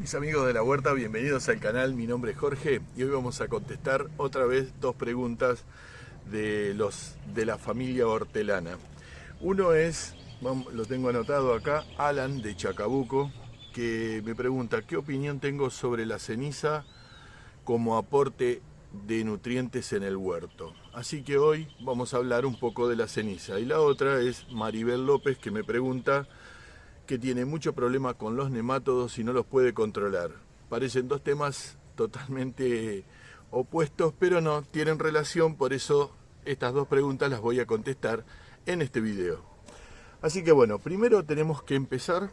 Mis amigos de la huerta, bienvenidos al canal. Mi nombre es Jorge y hoy vamos a contestar otra vez dos preguntas de la familia hortelana. Uno es, lo tengo anotado acá, Alan de Chacabuco, que me pregunta qué opinión tengo sobre la ceniza como aporte de nutrientes en el huerto. Así que hoy vamos a hablar un poco de la ceniza. Y la otra es Maribel López, que me pregunta que tiene mucho problema con los nemátodos y no los puede controlar. Parecen dos temas totalmente opuestos, pero no, tienen relación, por eso estas dos preguntas las voy a contestar en este video. Así que bueno, primero tenemos que empezar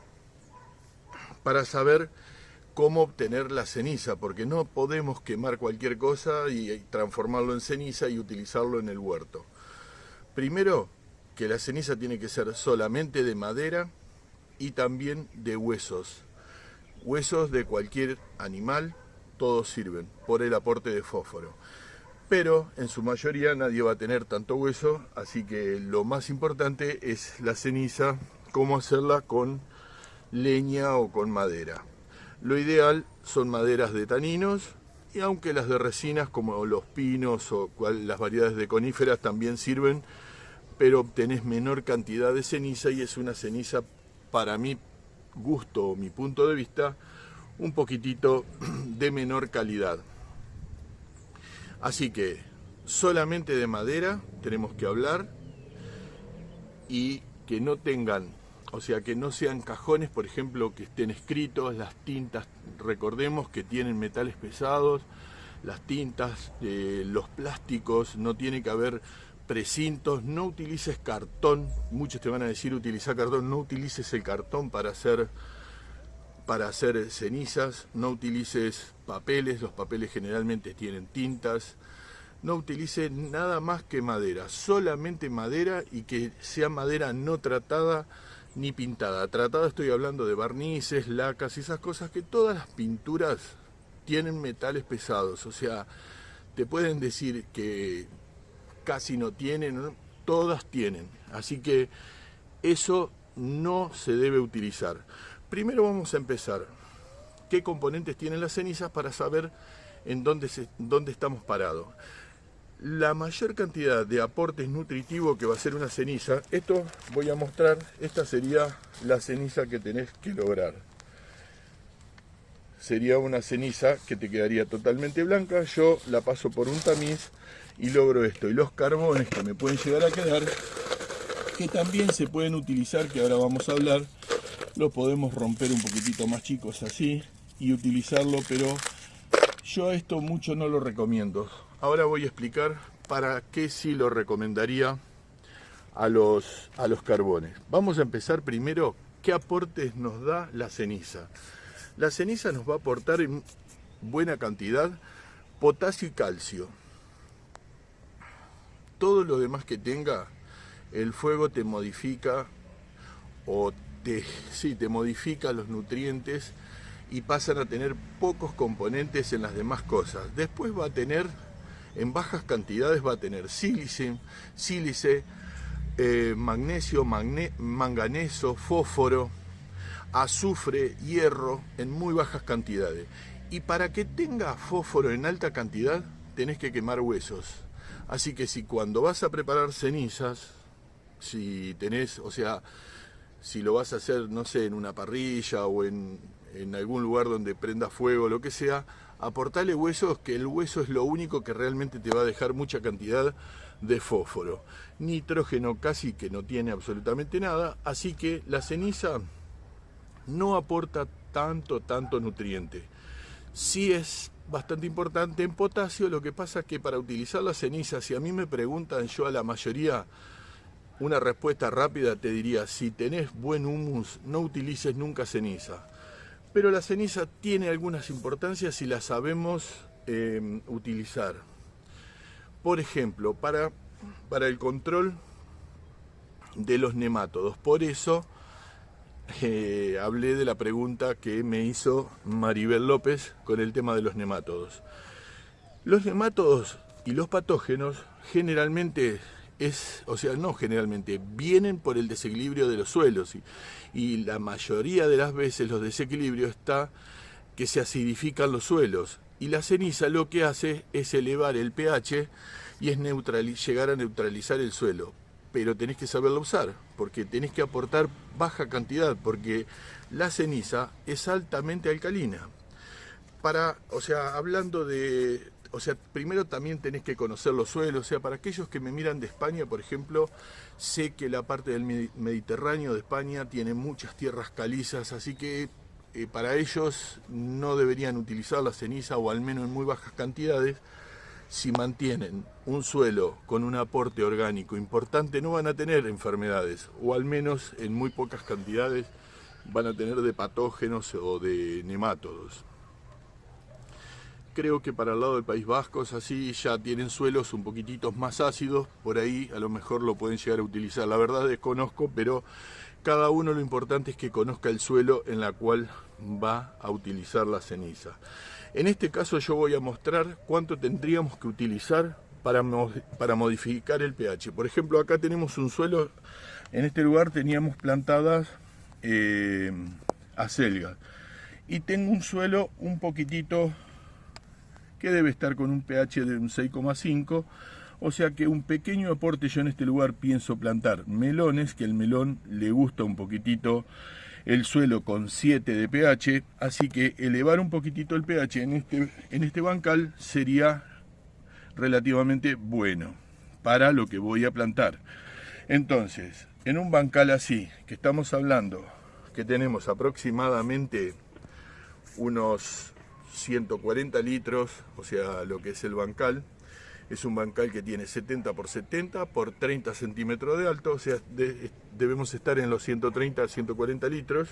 para saber cómo obtener la ceniza, porque no podemos quemar cualquier cosa y transformarlo en ceniza y utilizarlo en el huerto. Primero, que la ceniza tiene que ser solamente de madera y también de huesos. Huesos de cualquier animal, todos sirven por el aporte de fósforo. Pero en su mayoría nadie va a tener tanto hueso, así que lo más importante es la ceniza, cómo hacerla con leña o con madera. Lo ideal son maderas de taninos, y aunque las de resinas como los pinos o las variedades de coníferas también sirven, pero obtenés menor cantidad de ceniza y es una ceniza, para mi gusto o mi punto de vista, un poquitito de menor calidad. Así que solamente de madera tenemos que hablar, y que no tengan, o sea, que no sean cajones, por ejemplo, que estén escritos. Las tintas, recordemos que tienen metales pesados, las tintas, los plásticos, no tiene que haber precintos. No utilices cartón, muchos te van a decir utilizar cartón, no utilices el cartón para hacer cenizas. No utilices papeles, los papeles generalmente tienen tintas. No utilice nada más que madera, solamente madera, y que sea madera no tratada ni pintada. Tratada estoy hablando de barnices, lacas y esas cosas, que todas las pinturas tienen metales pesados. O sea, te pueden decir que casi no tienen, ¿no? Todas tienen. Así que eso no se debe utilizar. Primero vamos a empezar. ¿Qué componentes tienen las cenizas para saber en dónde estamos parados? La mayor cantidad de aportes nutritivos que va a ser una ceniza, esto voy a mostrar, esta sería la ceniza que tenés que lograr. Sería una ceniza que te quedaría totalmente blanca. Yo la paso por un tamiz y logro esto. Y los carbones que me pueden llegar a quedar, que también se pueden utilizar, que ahora vamos a hablar, lo podemos romper un poquitito más chicos así y utilizarlo, pero yo esto mucho no lo recomiendo. Ahora voy a explicar para qué sí lo recomendaría a los carbones. Vamos a empezar primero, ¿qué aportes nos da la ceniza? La ceniza nos va a aportar en buena cantidad potasio y calcio. Todo lo demás que tenga, el fuego te modifica, o te modifica los nutrientes, y pasan a tener pocos componentes en las demás cosas. Después va a tener, en bajas cantidades, va a tener sílice, magnesio, manganeso, fósforo, azufre, hierro en muy bajas cantidades. Y para que tenga fósforo en alta cantidad, tenés que quemar huesos. Así que si cuando vas a preparar cenizas, si tenés, o sea, si lo vas a hacer, no sé, en una parrilla o en algún lugar donde prenda fuego, lo que sea, aportale huesos, que el hueso es lo único que realmente te va a dejar mucha cantidad de fósforo. Nitrógeno casi que no tiene absolutamente nada, así que la ceniza no aporta tanto nutriente. Sí es bastante importante en potasio. Lo que pasa es que para utilizar la ceniza, si a mí me preguntan, yo a la mayoría, una respuesta rápida te diría: si tenés buen humus, no utilices nunca ceniza. Pero la ceniza tiene algunas importancias y las sabemos utilizar. Por ejemplo, para el control de los nemátodos. Por eso hablé de la pregunta que me hizo Maribel López con el tema de los nemátodos. Los nemátodos y los patógenos generalmente vienen por el desequilibrio de los suelos, y la mayoría de las veces los desequilibrios está que se acidifican los suelos. Y la ceniza lo que hace es elevar el pH y es llegar a neutralizar el suelo. Pero tenés que saberlo usar, porque tenés que aportar baja cantidad, porque la ceniza es altamente alcalina. Primero también tenés que conocer los suelos. O sea, para aquellos que me miran de España, por ejemplo, sé que la parte del Mediterráneo de España tiene muchas tierras calizas, así que para ellos no deberían utilizar la ceniza, o al menos en muy bajas cantidades. Si mantienen un suelo con un aporte orgánico importante, no van a tener enfermedades, o al menos en muy pocas cantidades van a tener de patógenos o de nemátodos. Creo que para el lado del País Vasco es así, ya tienen suelos un poquititos más ácidos, por ahí a lo mejor lo pueden llegar a utilizar. La verdad desconozco, pero cada uno lo importante es que conozca el suelo en la cual va a utilizar la ceniza. En este caso yo voy a mostrar cuánto tendríamos que utilizar para modificar el pH. Por ejemplo, acá tenemos un suelo, en este lugar teníamos plantadas acelgas. Y tengo un suelo un poquitito que debe estar con un pH de un 6,5, o sea que un pequeño aporte. Yo en este lugar pienso plantar melones, que el melón le gusta un poquitito el suelo con 7 de pH, así que elevar un poquitito el pH en este bancal sería relativamente bueno para lo que voy a plantar. Entonces, en un bancal así, que estamos hablando que tenemos aproximadamente unos 140 litros, o sea, lo que es el bancal, es un bancal que tiene 70 por 70 por 30 centímetros de alto, o sea, debemos estar en los 130 a 140 litros.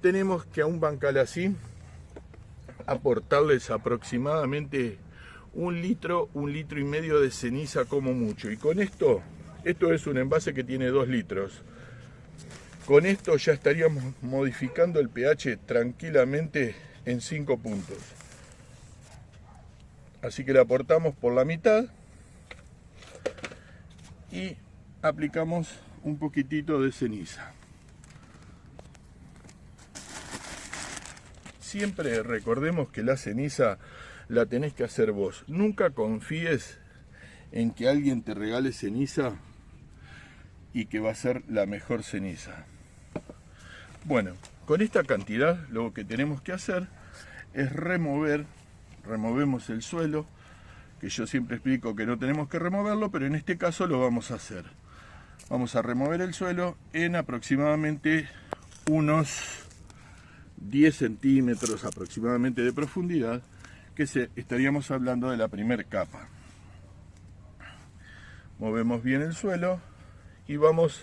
Tenemos que a un bancal así aportarles aproximadamente un litro y medio de ceniza como mucho. Y con esto es un envase que tiene 2 litros. Con esto ya estaríamos modificando el pH tranquilamente en 5 puntos. Así que le aportamos por la mitad y aplicamos un poquitito de ceniza. Siempre recordemos que la ceniza la tenés que hacer vos. Nunca confíes en que alguien te regale ceniza y que va a ser la mejor ceniza. Bueno, con esta cantidad lo que tenemos que hacer es removemos el suelo, que yo siempre explico que no tenemos que removerlo, pero en este caso lo vamos a hacer. Vamos a remover el suelo en aproximadamente unos 10 centímetros aproximadamente de profundidad, que estaríamos hablando de la primera capa. Movemos bien el suelo y vamos,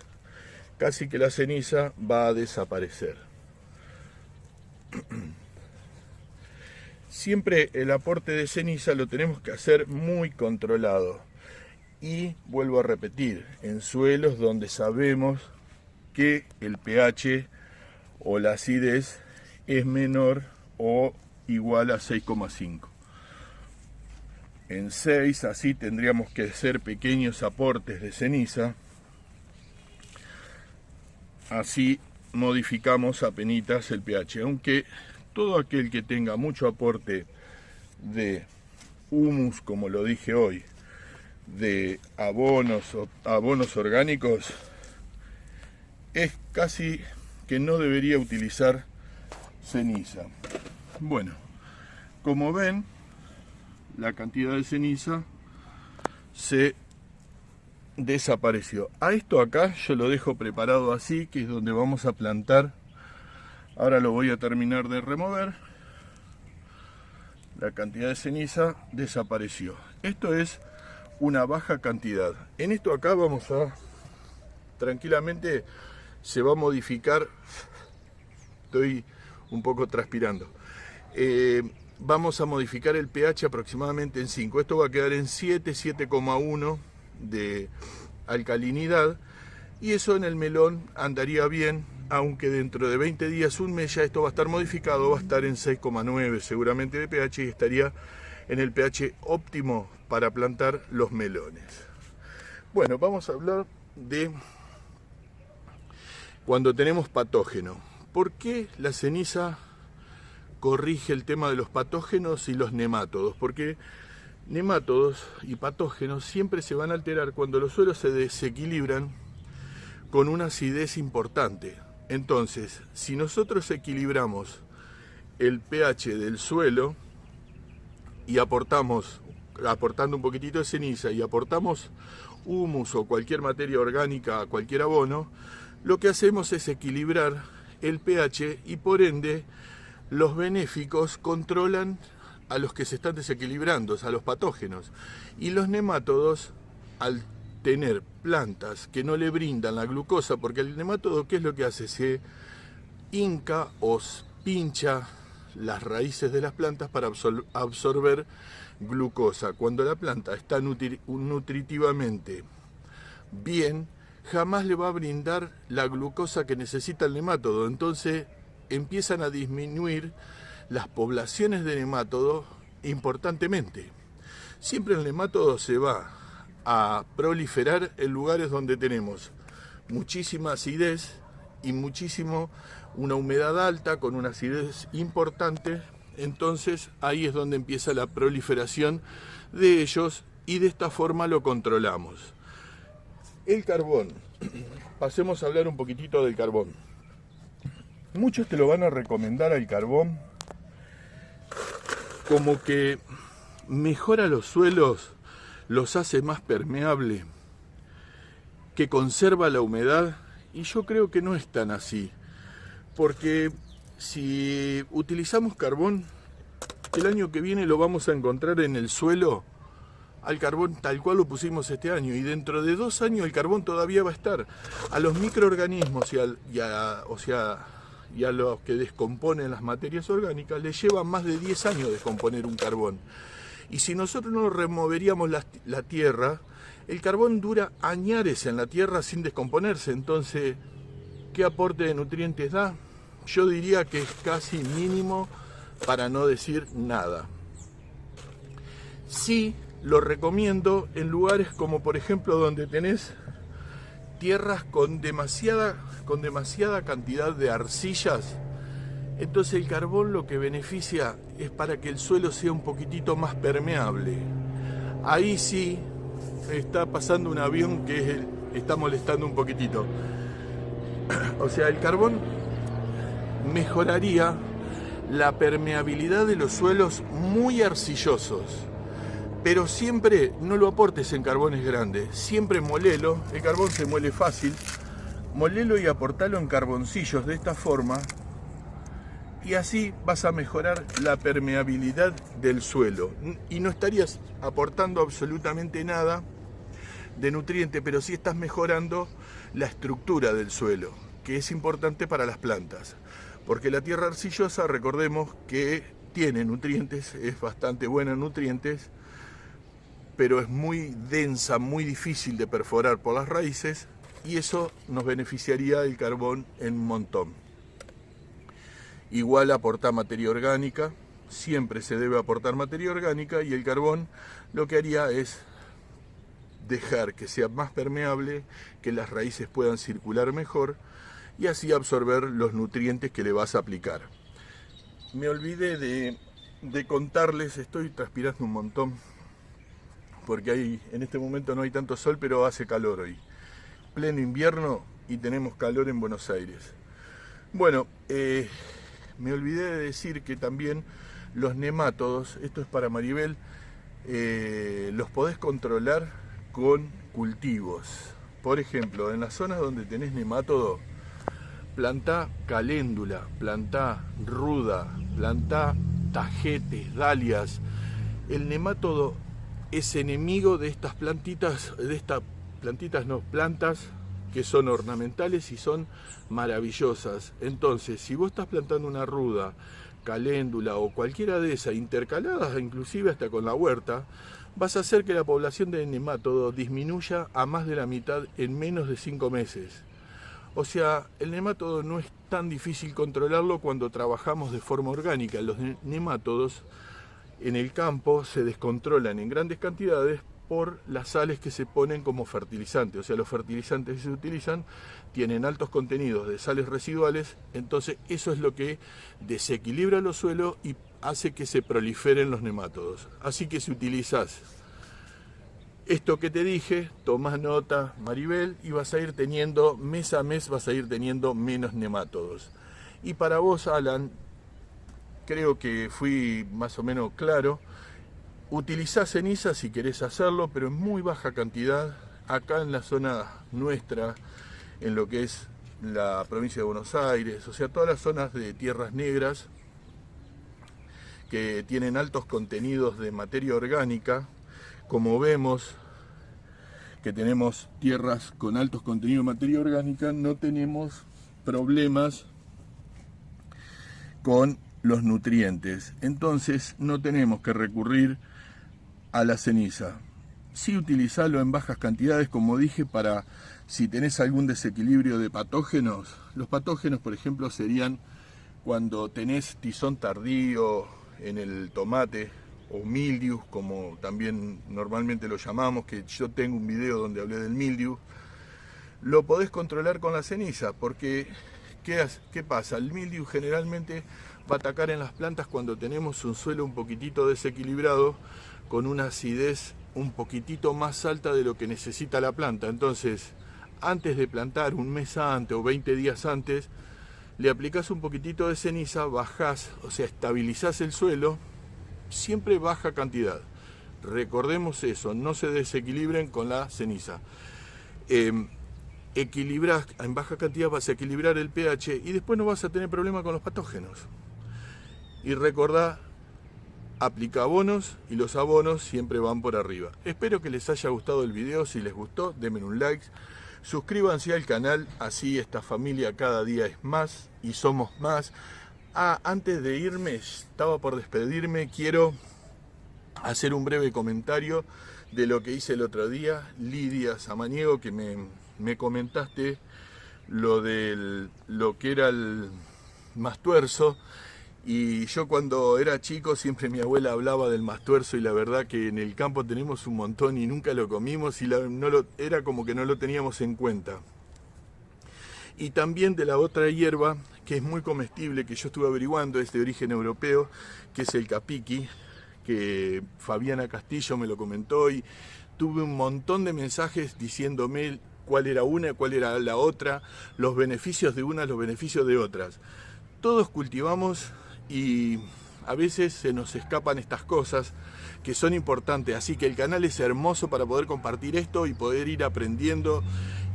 casi que la ceniza va a desaparecer. Siempre el aporte de ceniza lo tenemos que hacer muy controlado. Y vuelvo a repetir, en suelos donde sabemos que el pH o la acidez es menor o igual a 6,5. En 6 así tendríamos que hacer pequeños aportes de ceniza. Así modificamos apenitas el pH, aunque todo aquel que tenga mucho aporte de humus, como lo dije hoy, de abonos orgánicos, es casi que no debería utilizar ceniza. Bueno, como ven, la cantidad de ceniza se desapareció. A esto acá yo lo dejo preparado así, que es donde vamos a plantar. Ahora lo voy a terminar de remover. La cantidad de ceniza desapareció. Esto es una baja cantidad. En esto acá vamos a, tranquilamente se va a modificar. Estoy un poco transpirando. Vamos a modificar el pH aproximadamente en 5. Esto va a quedar en 7, 7,1 de alcalinidad. Y eso en el melón andaría bien, aunque dentro de 20 días, un mes, ya esto va a estar modificado, va a estar en 6,9 seguramente de pH y estaría en el pH óptimo para plantar los melones. Bueno, vamos a hablar de cuando tenemos patógeno. ¿Por qué la ceniza corrige el tema de los patógenos y los nemátodos, porque nemátodos y patógenos siempre se van a alterar cuando los suelos se desequilibran con una acidez importante. Entonces, si nosotros equilibramos el pH del suelo y aportando un poquitito de ceniza y aportamos humus o cualquier materia orgánica, cualquier abono, lo que hacemos es equilibrar el pH y por ende los benéficos controlan a los que se están desequilibrando, a los patógenos. Y los nemátodos, al tener plantas que no le brindan la glucosa, porque el nemátodo, ¿qué es lo que hace? Se hinca o pincha las raíces de las plantas para absorber glucosa. Cuando la planta está nutritivamente bien, jamás le va a brindar la glucosa que necesita el nemátodo. Entonces empiezan a disminuir las poblaciones de nemátodo importantemente. Siempre el nemátodo se va a proliferar en lugares donde tenemos muchísima acidez y una humedad alta con una acidez importante. Entonces ahí es donde empieza la proliferación de ellos y de esta forma lo controlamos. El carbón, pasemos a hablar un poquitito del carbón. Muchos te lo van a recomendar al carbón como que mejora los suelos, los hace más permeables, que conserva la humedad, y yo creo que no es tan así, porque si utilizamos carbón, el año que viene lo vamos a encontrar en el suelo al carbón tal cual lo pusimos este año, y dentro de 2 años el carbón todavía va a estar. A los microorganismos y a los que descomponen las materias orgánicas les lleva más de 10 años descomponer un carbón. Y si nosotros no removeríamos la tierra, el carbón dura añares en la tierra sin descomponerse. Entonces, ¿qué aporte de nutrientes da? Yo diría que es casi mínimo, para no decir nada. Sí, lo recomiendo en lugares como por ejemplo donde tenés tierras con demasiada cantidad de arcillas. Entonces el carbón lo que beneficia es para que el suelo sea un poquitito más permeable. Ahí sí está pasando un avión que está molestando un poquitito. O sea, el carbón mejoraría la permeabilidad de los suelos muy arcillosos. Pero siempre no lo aportes en carbones grandes, siempre molelo, el carbón se muele fácil, molelo y aportalo en carboncillos de esta forma, y así vas a mejorar la permeabilidad del suelo. Y no estarías aportando absolutamente nada de nutriente, pero sí estás mejorando la estructura del suelo, que es importante para las plantas. Porque la tierra arcillosa, recordemos que tiene nutrientes, es bastante buena en nutrientes, pero es muy densa, muy difícil de perforar por las raíces, y eso nos beneficiaría el carbón en un montón. Igual aportar materia orgánica, siempre se debe aportar materia orgánica, y el carbón lo que haría es dejar que sea más permeable, que las raíces puedan circular mejor y así absorber los nutrientes que le vas a aplicar. Me olvidé de contarles, estoy transpirando un montón, porque en este momento no hay tanto sol, pero hace calor hoy. Pleno invierno y tenemos calor en Buenos Aires. Bueno, me olvidé de decir que también los nemátodos, esto es para Maribel, los podés controlar con cultivos. Por ejemplo, en las zonas donde tenés nemátodo, plantá caléndula, plantá ruda, plantá tajetes, dalias. El nemátodo es enemigo de estas plantas que son ornamentales y son maravillosas. Entonces, si vos estás plantando una ruda, caléndula o cualquiera de esas, intercaladas inclusive hasta con la huerta, vas a hacer que la población de nemátodo disminuya a más de la mitad en menos de 5 meses. O sea, el nemátodo no es tan difícil controlarlo cuando trabajamos de forma orgánica. Los nemátodos en el campo se descontrolan en grandes cantidades por las sales que se ponen como fertilizantes. O sea, los fertilizantes que se utilizan tienen altos contenidos de sales residuales, entonces eso es lo que desequilibra los suelos y hace que se proliferen los nemátodos. Así que si utilizas esto que te dije, tomás nota, Maribel, y vas a ir teniendo, mes a mes vas a ir teniendo menos nemátodos. Y para vos, Alan, creo que fui más o menos claro. Utilizá ceniza si querés hacerlo, pero en muy baja cantidad. Acá en la zona nuestra, en lo que es la provincia de Buenos Aires, o sea, todas las zonas de tierras negras que tienen altos contenidos de materia orgánica, como vemos que tenemos tierras con altos contenidos de materia orgánica, no tenemos problemas con los nutrientes. Entonces no tenemos que recurrir a la ceniza. Sí, utilizarlo en bajas cantidades, como dije, para si tenés algún desequilibrio de patógenos. Los patógenos, por ejemplo, serían cuando tenés tizón tardío en el tomate, o mildew, como también normalmente lo llamamos, que yo tengo un video donde hablé del mildew. Lo podés controlar con la ceniza, porque ¿qué pasa? El mildew generalmente va a atacar en las plantas cuando tenemos un suelo un poquitito desequilibrado, con una acidez un poquitito más alta de lo que necesita la planta. Entonces, antes de plantar, un mes antes o 20 días antes, le aplicás un poquitito de ceniza, bajás, o sea, estabilizás el suelo, siempre baja cantidad. Recordemos eso, no se desequilibren con la ceniza. Equilibrás, en baja cantidad vas a equilibrar el pH y después no vas a tener problema con los patógenos. Y recordá, aplica abonos y los abonos siempre van por arriba. Espero que les haya gustado el video. Si les gustó, denme un like. Suscríbanse al canal, así esta familia cada día es más y somos más. Antes de irme, estaba por despedirme, quiero hacer un breve comentario de lo que hice el otro día. Lidia Samaniego, que me comentaste lo que era el mastuerzo. Y yo cuando era chico siempre mi abuela hablaba del mastuerzo, y la verdad que en el campo tenemos un montón y nunca lo comimos, y era como que no lo teníamos en cuenta. Y también de la otra hierba que es muy comestible, que yo estuve averiguando, es de origen europeo, que es el capiqui, que Fabiana Castillo me lo comentó, y tuve un montón de mensajes diciéndome cuál era una, cuál era la otra, los beneficios de una, los beneficios de otras. Todos cultivamos y a veces se nos escapan estas cosas que son importantes, así que el canal es hermoso para poder compartir esto y poder ir aprendiendo,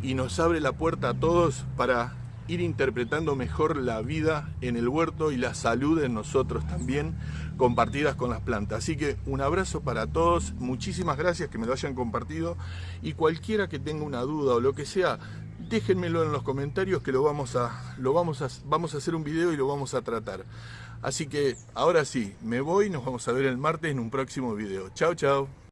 y nos abre la puerta a todos para ir interpretando mejor la vida en el huerto y la salud en nosotros también, compartidas con las plantas. Así que un abrazo para todos, muchísimas gracias que me lo hayan compartido, y cualquiera que tenga una duda o lo que sea, déjenmelo en los comentarios, que vamos a hacer un video y lo vamos a tratar. Así que ahora sí, me voy, nos vamos a ver el martes en un próximo video. Chao, chao.